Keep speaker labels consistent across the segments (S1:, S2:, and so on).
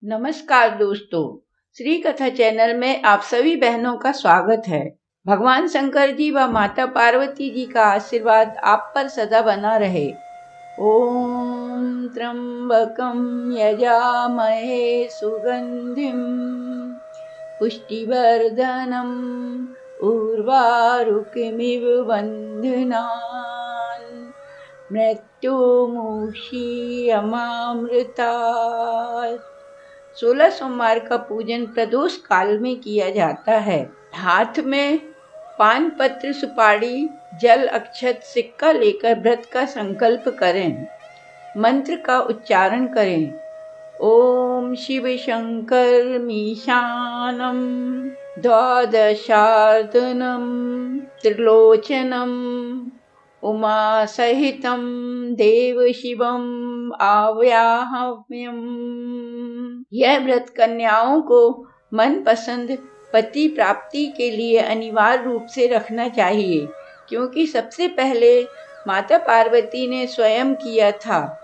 S1: नमस्कार दोस्तों, श्री कथा चैनल में आप सभी बहनों का स्वागत है। भगवान शंकर जी व माता पार्वती जी का आशीर्वाद आप पर सदा बना रहे। ओम त्र्यंबकं यजामहे सुगंधिं पुष्टिवर्धनम् उर्वारुकमिव बन्धनान् मृत्युमुक्षीयमामृतात्। 16 सोमवार का पूजन प्रदोष काल में किया जाता है। हाथ में पान पत्र, सुपारी, जल, अक्षत, सिक्का लेकर व्रत का संकल्प करें। मंत्र का उच्चारण करें। ओम शिव शंकर मीशानम द्वादशार्दनम त्रिलोचनम उमा सहितं देव शिवम आव्याहम्यम्। यह व्रत कन्याओं को मनपसंद पति प्राप्ति के लिए अनिवार्य रूप से रखना चाहिए, क्योंकि सबसे पहले माता पार्वती ने स्वयं किया था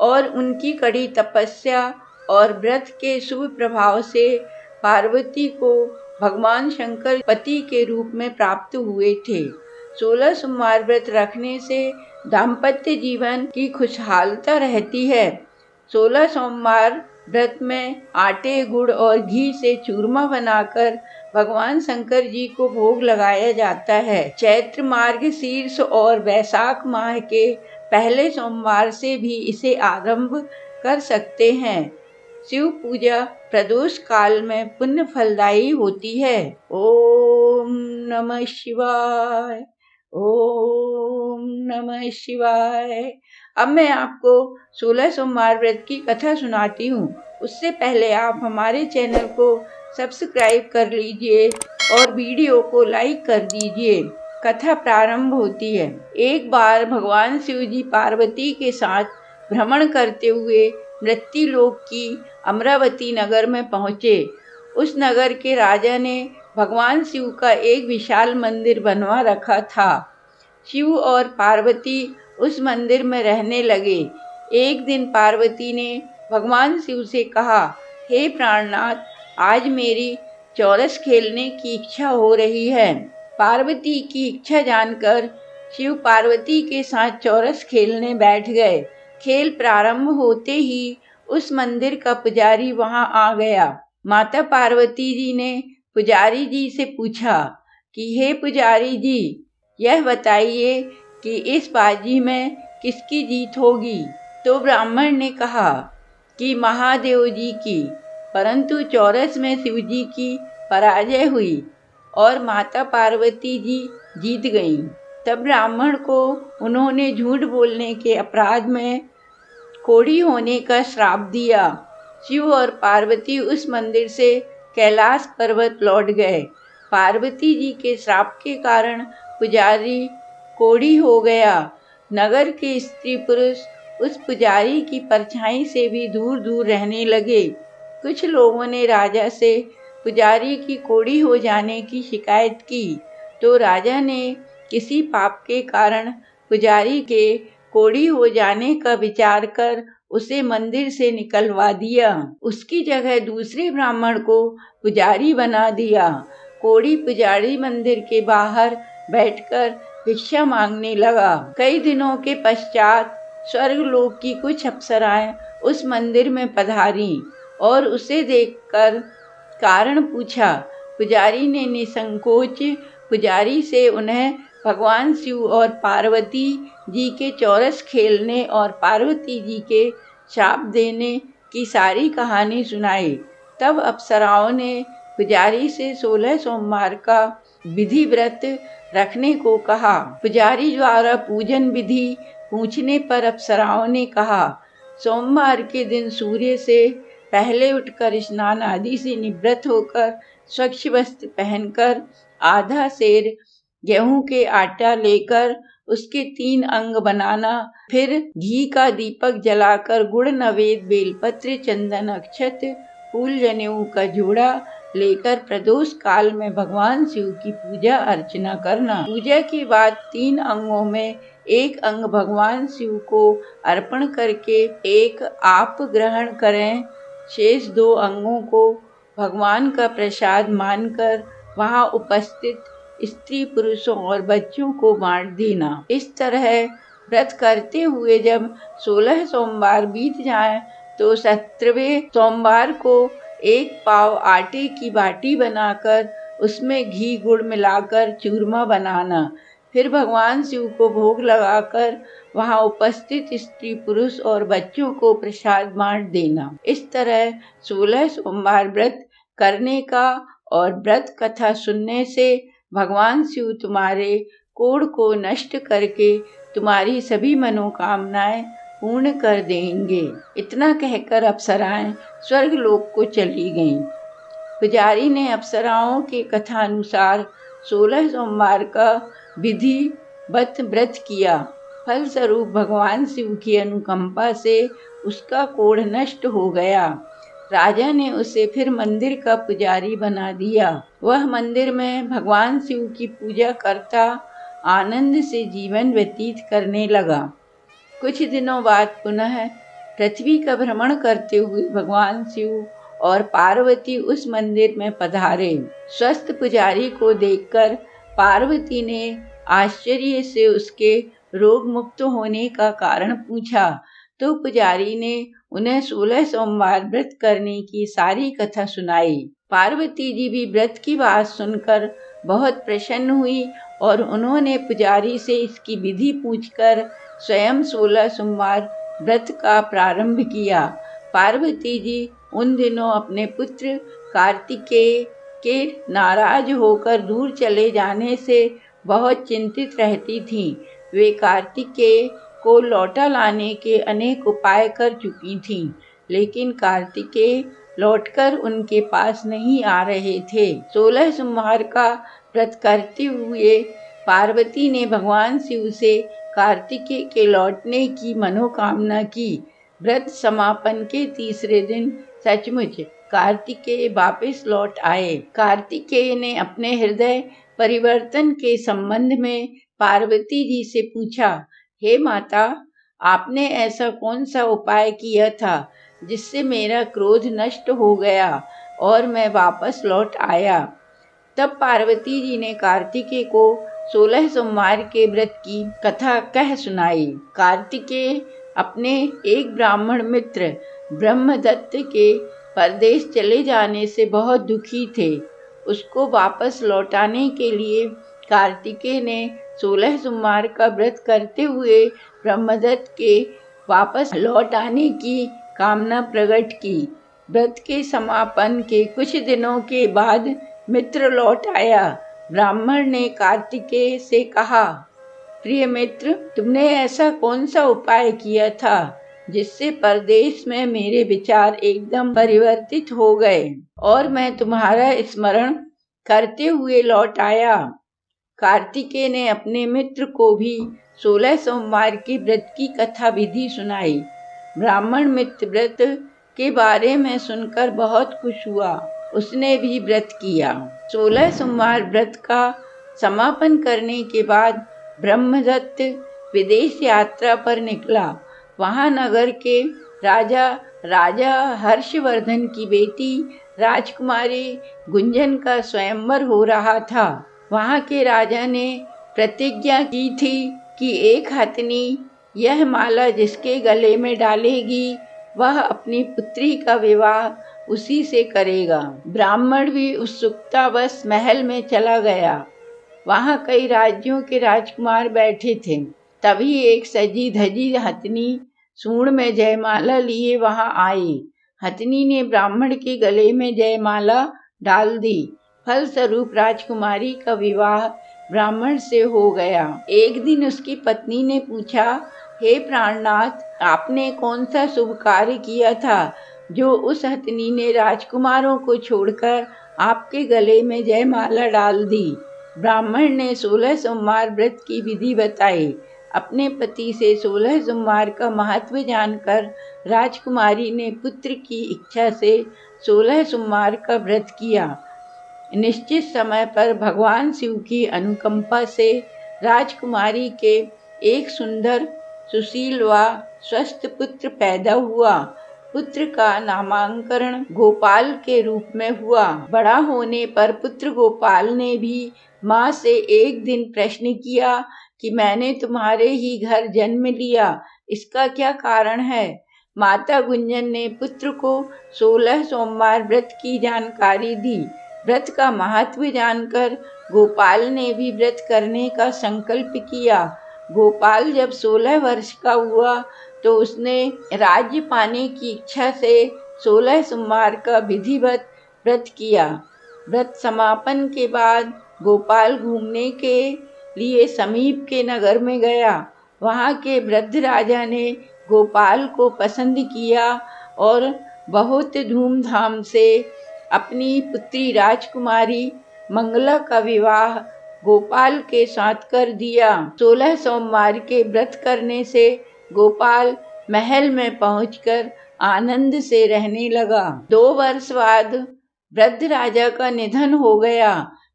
S1: और उनकी कड़ी तपस्या और व्रत के शुभ प्रभाव से पार्वती को भगवान शंकर पति के रूप में प्राप्त हुए थे। 16 सोमवार व्रत रखने से दाम्पत्य जीवन की खुशहालता रहती है। 16 सोमवार व्रत में आटे, गुड़ और घी से चूरमा बनाकर भगवान शंकर जी को भोग लगाया जाता है। चैत्र मार्गशीर्ष और वैशाख माह के पहले सोमवार से भी इसे आरंभ कर सकते हैं। शिव पूजा प्रदोष काल में पुण्य फलदायी होती है। ओम नमः शिवाय, ओम नमः शिवाय। अब मैं आपको 16 सोमवार व्रत की कथा सुनाती हूँ। उससे पहले आप हमारे चैनल को सब्सक्राइब कर लीजिए और वीडियो को लाइक कर दीजिए। कथा प्रारंभ होती है। एक बार भगवान शिव जी पार्वती के साथ भ्रमण करते हुए मृत्युलोक की अमरावती नगर में पहुँचे। उस नगर के राजा ने भगवान शिव का एक विशाल मंदिर बनवा रखा था। शिव और पार्वती उस मंदिर में रहने लगे। एक दिन पार्वती ने भगवान शिव से कहा, हे प्राणनाथ, आज मेरी चौरस खेलने की इच्छा हो रही है। पार्वती की इच्छा जानकर शिव पार्वती के साथ चौरस खेलने बैठ गए। खेल प्रारंभ होते ही उस मंदिर का पुजारी वहां आ गया। माता पार्वती जी ने पुजारी जी से पूछा कि हे पुजारी जी, यह बताइए कि इस बाजी में किसकी जीत होगी। तो ब्राह्मण ने कहा कि महादेव जी की, परंतु चौरस में शिव जी की पराजय हुई और माता पार्वती जी जीत गईं। तब ब्राह्मण को उन्होंने झूठ बोलने के अपराध में कोढ़ी होने का श्राप दिया। शिव और पार्वती उस मंदिर से कैलाश पर्वत लौट गए। पार्वती जी के श्राप के कारण पुजारी कोढ़ी हो गया। नगर के स्त्री पुरुष उस पुजारी की परछाई से भी दूर दूर रहने लगे। कुछ लोगों ने राजा से पुजारी की कोढ़ी हो जाने की शिकायत की, तो राजा ने किसी पाप के कारण पुजारी के कोढ़ी हो जाने का विचार कर उसे मंदिर से निकलवा दिया। उसकी जगह दूसरे ब्राह्मण को पुजारी बना दिया। कोढ़ी पुजारी मंदिर के बाहर बैठकर भिक्षा मांगने लगा। कई दिनों के पश्चात स्वर्गलोक की कुछ अप्सराएं उस मंदिर में पधारी और उसे देखकर कारण पूछा। पुजारी ने निसंकोच पुजारी से उन्हें भगवान शिव और पार्वती जी के चौरस खेलने और पार्वती जी के शाप देने की सारी कहानी सुनाई। तब अप्सराओं ने पुजारी से 16 सोमवार का विधि व्रत रखने को कहा। पुजारी द्वारा पूजन विधि पूछने पर अप्सराओं ने कहा, सोमवार के दिन सूर्य से पहले उठकर स्नान आदि से निवृत्त होकर स्वच्छ वस्त्र पहनकर आधा सेर गेहूं के आटा लेकर उसके 3 अंग बनाना, फिर घी का दीपक जलाकर गुड़, नवेद, बेलपत्र, चंदन, अक्षत, फूल, जनेऊ का जोड़ा लेकर प्रदोष काल में भगवान शिव की पूजा अर्चना करना। पूजा के बाद 3 अंगों में एक अंग भगवान शिव को अर्पण करके एक आप ग्रहण करें शेष 2 अंगों को भगवान का प्रसाद मानकर वहां उपस्थित स्त्री पुरुषों और बच्चों को बांट देना। इस तरह व्रत करते हुए जब 16 सोमवार बीत जाएं तो 17वें सोमवार को 1 पाव आटे की बाटी बनाकर उसमें घी गुड़ मिलाकर चूरमा बनाना। फिर भगवान शिव को भोग लगाकर वहां उपस्थित स्त्री पुरुष और बच्चों को प्रसाद बांट देना। इस तरह 16 सोमवार व्रत करने का और व्रत कथा सुनने से भगवान शिव तुम्हारे कोढ़ को नष्ट करके तुम्हारी सभी मनोकामनाएं पूर्ण कर देंगे। इतना कहकर अप्सराएं स्वर्ग लोक को चली गईं। पुजारी ने अप्सराओं के कथानुसार 16 सोमवार का विधिवत व्रत किया। फलस्वरूप भगवान शिव की अनुकंपा से उसका कोढ़ नष्ट हो गया। राजा ने उसे फिर मंदिर का पुजारी बना दिया। वह मंदिर में भगवान शिव की पूजा करता आनंद से जीवन व्यतीत करने लगा। कुछ दिनों बाद पुनः पृथ्वी का भ्रमण करते हुए भगवान शिव और पार्वती उस मंदिर में पधारे। स्वस्थ पुजारी को देखकर पार्वती ने आश्चर्य से उसके रोग मुक्त होने का कारण पूछा, तो पुजारी ने उन्हें 16 सोमवार व्रत करने की सारी कथा सुनाई। पार्वती जी भी व्रत की बात सुनकर बहुत प्रसन्न हुई और उन्होंने पुजारी से इसकी विधि पूछकर स्वयं 16 सोमवार व्रत का प्रारंभ किया। पार्वती जी उन दिनों अपने पुत्र कार्तिकेय के नाराज होकर दूर चले जाने से बहुत चिंतित रहती थीं। वे कार्तिकेय को लौटा लाने के अनेक उपाय कर चुकी थीं, लेकिन कार्तिकेय लौटकर उनके पास नहीं आ रहे थे। 16 सोमवार का व्रत करते हुए पार्वती ने भगवान शिव से कार्तिकेय के लौटने की मनोकामना की। व्रत समापन के तीसरे दिन सचमुच कार्तिकेय वापस लौट आए। कार्तिकेय ने अपने हृदय परिवर्तन के संबंध में पार्वती जी से पूछा, हे माता, आपने ऐसा कौन सा उपाय किया था जिससे मेरा क्रोध नष्ट हो गया और मैं वापस लौट आया? तब पार्वती जी ने कार्तिकेय को 16 सोमवार के व्रत की कथा कह सुनाई। कार्तिकेय अपने एक ब्राह्मण मित्र ब्रह्मदत्त के परदेश चले जाने से बहुत दुखी थे। उसको वापस लौटाने के लिए कार्तिकेय ने 16 सोमवार का व्रत करते हुए ब्रह्मदत्त के वापस लौट आने की कामना प्रकट की। व्रत के समापन के कुछ दिनों के बाद मित्र लौट आया। ब्राह्मण ने कार्तिकेय से कहा, प्रिय मित्र, तुमने ऐसा कौन सा उपाय किया था जिससे परदेश में मेरे विचार एकदम परिवर्तित हो गए और मैं तुम्हारा स्मरण करते हुए लौट आया? कार्तिकेय ने अपने मित्र को भी 16 सोमवार की व्रत की कथा विधि सुनाई। ब्राह्मण मित्र व्रत के बारे में सुनकर बहुत खुश हुआ। उसने भी व्रत किया। 16 सोमवार व्रत का समापन करने के बाद ब्रह्मदत्त विदेश यात्रा पर निकला। वहां नगर के राजा हर्षवर्धन की बेटी राजकुमारी गुंजन का स्वयंवर हो रहा था। वहां के राजा ने प्रतिज्ञा की थी कि एक हथनी यह माला जिसके गले में डालेगी वह अपनी पुत्री का विवाह उसी से करेगा। ब्राह्मण भी उत्सुकतावश महल में चला गया। वहां कई राज्यों के राजकुमार बैठे थे। तभी एक सजी धजी हथनी सूंड में जयमाला लिए वहां आई। हथनी ने ब्राह्मण के गले में जयमाला डाल दी। फलस्वरूप राजकुमारी का विवाह ब्राह्मण से हो गया। एक दिन उसकी पत्नी ने पूछा, हे प्राणनाथ, आपने कौन सा शुभ कार्य किया था जो उस हथनी ने राजकुमारों को छोड़कर आपके गले में जयमाला डाल दी? ब्राह्मण ने 16 सोमवार व्रत की विधि बताई। अपने पति से 16 सोमवार का महत्व जानकर राजकुमारी ने पुत्र की इच्छा से 16 सोमवार का व्रत किया। निश्चित समय पर भगवान शिव की अनुकंपा से राजकुमारी के एक सुंदर, सुशील व स्वस्थ पुत्र पैदा हुआ। पुत्र का नामांकन गोपाल के रूप में हुआ। बड़ा होने पर पुत्र गोपाल ने भी माँ से एक दिन प्रश्न किया कि मैंने तुम्हारे ही घर जन्म लिया, इसका क्या कारण है? माता गुंजन ने पुत्र को 16 सोमवार व्रत की जानकारी दी। व्रत का महत्व जानकर गोपाल ने भी व्रत करने का संकल्प किया। गोपाल जब 16 वर्ष का हुआ तो उसने राज्य पाने की इच्छा से 16 सोमवार का विधिवत व्रत किया। व्रत समापन के बाद गोपाल घूमने के लिए समीप के नगर में गया। वहाँ के वृद्ध राजा ने गोपाल को पसंद किया और बहुत धूमधाम से अपनी पुत्री राजकुमारी मंगला का विवाह गोपाल के साथ कर दिया। 16 सोमवार के व्रत करने से गोपाल महल में पहुंचकर आनंद से रहने लगा। 2 वर्ष बाद वृद्ध राजा का निधन हो गया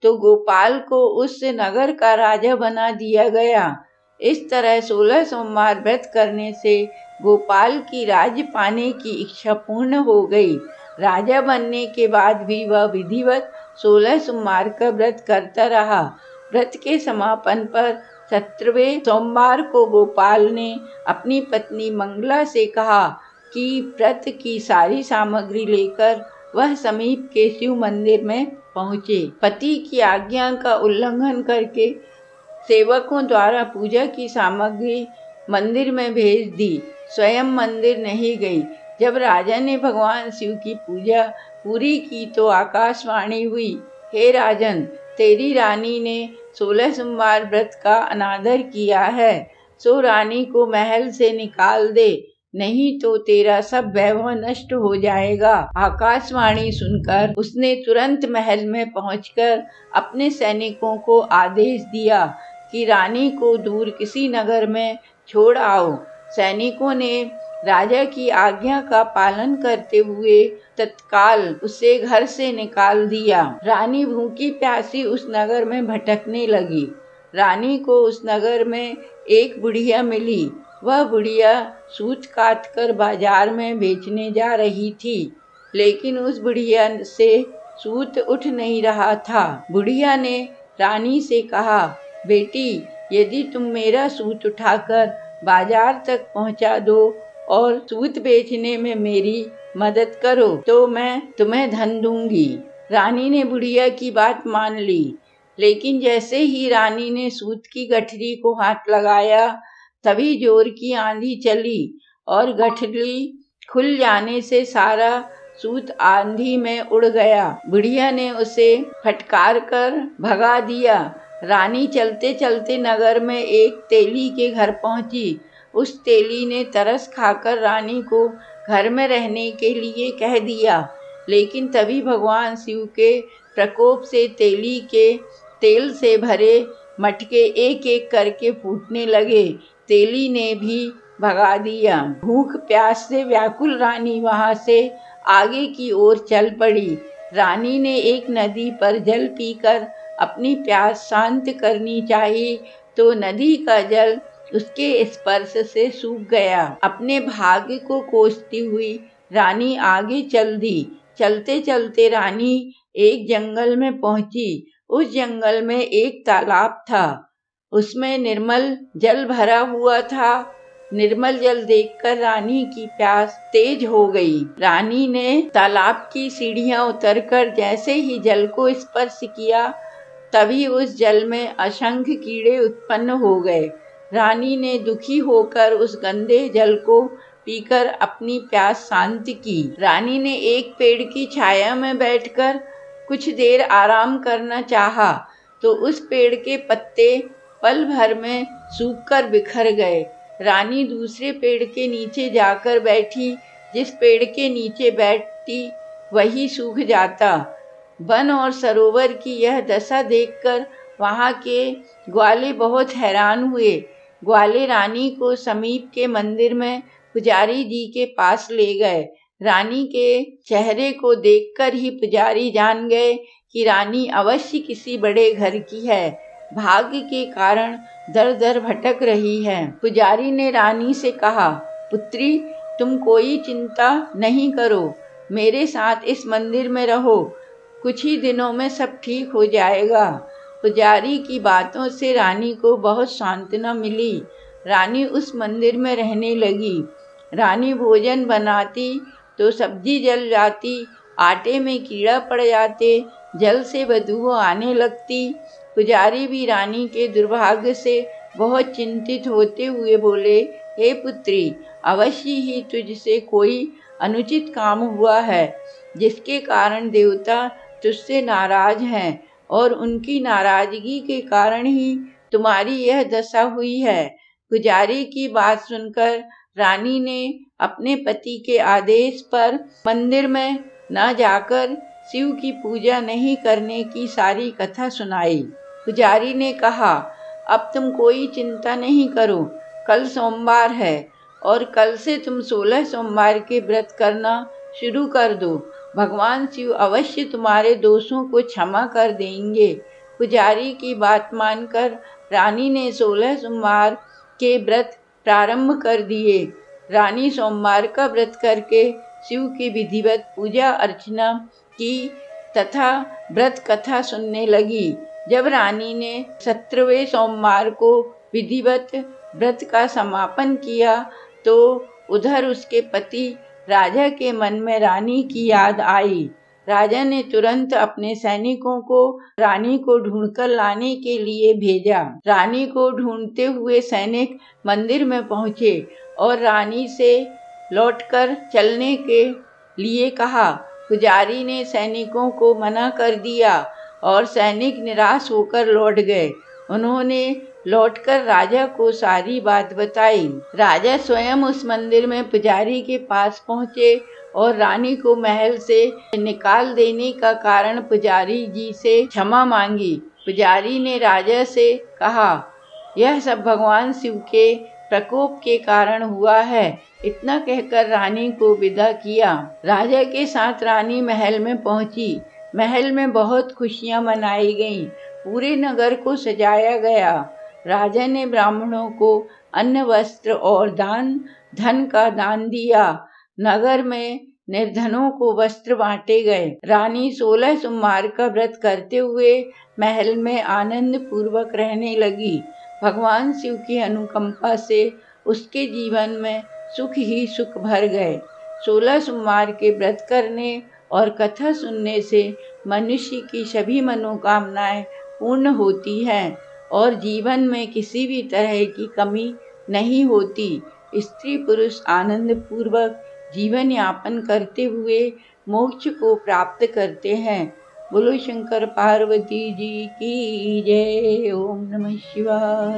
S1: तो गोपाल को उस नगर का राजा बना दिया गया। इस तरह 16 सोमवार व्रत करने से गोपाल की राज्य पाने की इच्छा पूर्ण हो गई। राजा बनने के बाद भी वह विधिवत 16 सोमवार का व्रत करता रहा। व्रत के समापन पर 17वें सोमवार को गोपाल ने अपनी पत्नी मंगला से कहा कि व्रत की सारी सामग्री लेकर वह समीप के शिव मंदिर में पहुँचे। पति की आज्ञा का उल्लंघन करके सेवकों द्वारा पूजा की सामग्री मंदिर में भेज दी, स्वयं मंदिर नहीं गई। जब राजा ने भगवान शिव की पूजा पूरी की तो आकाशवाणी हुई, हे राजन, तेरी रानी ने 16 सोमवार व्रत का अनादर किया है, सो रानी को महल से निकाल दे, नहीं तो तेरा सब वैभव नष्ट हो जाएगा। आकाशवाणी सुनकर उसने तुरंत महल में पहुंचकर अपने सैनिकों को आदेश दिया कि रानी को दूर किसी नगर में छोड़ आओ। सैनिकों ने राजा की आज्ञा का पालन करते हुए तत्काल उसे घर से निकाल दिया। रानी भूखी प्यासी उस नगर में भटकने लगी। रानी को उस नगर में एक बुढ़िया मिली। वह बुढ़िया सूत काट कर बाजार में बेचने जा रही थी, लेकिन उस बुढ़िया से सूत उठ नहीं रहा था। बुढ़िया ने रानी से कहा, बेटी, यदि तुम मेरा सूत उठाकर बाजार तक पहुंचा दो और सूत बेचने में मेरी मदद करो तो मैं तुम्हें धन दूंगी। रानी ने बुढ़िया की बात मान ली, लेकिन जैसे ही रानी ने सूत की गठरी को हाथ लगाया तभी जोर की आंधी चली और गठरी खुल जाने से सारा सूत आंधी में उड़ गया। बुढ़िया ने उसे फटकार कर भगा दिया। रानी चलते चलते नगर में एक तेली के घर पहुंची। उस तेली ने तरस खाकर रानी को घर में रहने के लिए कह दिया, लेकिन तभी भगवान शिव के प्रकोप से तेली के तेल से भरे मटके एक एक करके फूटने लगे। तेली ने भी भगा दिया। भूख प्यास से व्याकुल रानी वहां से आगे की ओर चल पड़ी। रानी ने एक नदी पर जल पीकर अपनी प्यास शांत करनी चाहिए तो नदी का जल उसके स्पर्श से सूख गया। अपने भाग्य को कोसती हुई रानी आगे चल दी। चलते चलते रानी एक जंगल में पहुंची। उस जंगल में एक तालाब था, उसमें निर्मल जल भरा हुआ था। निर्मल जल देखकर रानी की प्यास तेज हो गई। रानी ने तालाब की सीढ़ियां उतरकर जैसे ही जल को स्पर्श किया तभी उस जल में असंख्य कीड़े उत्पन्न हो गए। रानी ने दुखी होकर उस गंदे जल को पीकर अपनी प्यास शांत की। रानी ने एक पेड़ की छाया में बैठकर कुछ देर आराम करना चाहा तो उस पेड़ के पत्ते पल भर में सूखकर बिखर गए। रानी दूसरे पेड़ के नीचे जाकर बैठी। जिस पेड़ के नीचे बैठती वही सूख जाता। वन और सरोवर की यह दशा देखकर वहां के ग्वाले बहुत हैरान हुए। ग्वाले रानी को समीप के मंदिर में पुजारी जी के पास ले गए। रानी के चेहरे को देखकर ही पुजारी जान गए कि रानी अवश्य किसी बड़े घर की है, भाग्य के कारण दर दर भटक रही है। पुजारी ने रानी से कहा, पुत्री, तुम कोई चिंता नहीं करो, मेरे साथ इस मंदिर में रहो, कुछ ही दिनों में सब ठीक हो जाएगा। पुजारी की बातों से रानी को बहुत सांत्वना मिली। रानी उस मंदिर में रहने लगी। रानी भोजन बनाती तो सब्जी जल जाती, आटे में कीड़ा पड़ जाते, जल से बदबू आने लगती। पुजारी भी रानी के दुर्भाग्य से बहुत चिंतित होते हुए बोले, हे पुत्री, अवश्य ही तुझसे कोई अनुचित काम हुआ है, जिसके कारण देवता तुझसे नाराज हैं और उनकी नाराजगी के कारण ही तुम्हारी यह दशा हुई है। पुजारी की बात सुनकर रानी ने अपने पति के आदेश पर मंदिर में न जाकर शिव की पूजा नहीं करने की सारी कथा सुनाई। पुजारी ने कहा, अब तुम कोई चिंता नहीं करो, कल सोमवार है और कल से तुम 16 सोमवार के व्रत करना शुरू कर दो। भगवान शिव अवश्य तुम्हारे दोषों को क्षमा कर देंगे। पुजारी की बात मानकर रानी ने 16 सोमवार के व्रत प्रारंभ कर दिए। रानी सोमवार का व्रत करके शिव की विधिवत पूजा अर्चना की तथा व्रत कथा सुनने लगी। जब रानी ने 17वें सोमवार को विधिवत व्रत का समापन किया तो उधर उसके पति राजा के मन में रानी की याद आई। राजा ने तुरंत अपने सैनिकों को रानी को ढूंढकर लाने के लिए भेजा। रानी को ढूंढते हुए सैनिक मंदिर में पहुंचे और रानी से लौटकर चलने के लिए कहा। पुजारी ने सैनिकों को मना कर दिया और सैनिक निराश होकर लौट गए। उन्होंने लौटकर राजा को सारी बात बताई। राजा स्वयं उस मंदिर में पुजारी के पास पहुंचे और रानी को महल से निकाल देने का कारण पुजारी जी से क्षमा मांगी। पुजारी ने राजा से कहा, यह सब भगवान शिव के प्रकोप के कारण हुआ है। इतना कहकर रानी को विदा किया। राजा के साथ रानी महल में पहुंची। महल में बहुत खुशियां मनाई गईं। पूरे नगर को सजाया गया। राजा ने ब्राह्मणों को अन्न, वस्त्र और धन का दान दिया। नगर में निर्धनों को वस्त्र बांटे गए। रानी 16 सोमवार का व्रत करते हुए महल में आनंद पूर्वक रहने लगी। भगवान शिव की अनुकंपा से उसके जीवन में सुख ही सुख भर गए। 16 सोमवार के व्रत करने और कथा सुनने से मनुष्य की सभी मनोकामनाएं पूर्ण होती हैं और जीवन में किसी भी तरह की कमी नहीं होती। स्त्री पुरुष आनंद पूर्वक जीवन यापन करते हुए मोक्ष को प्राप्त करते हैं। बोलो शंकर पार्वती जी की जय। ओम नमः शिवाय।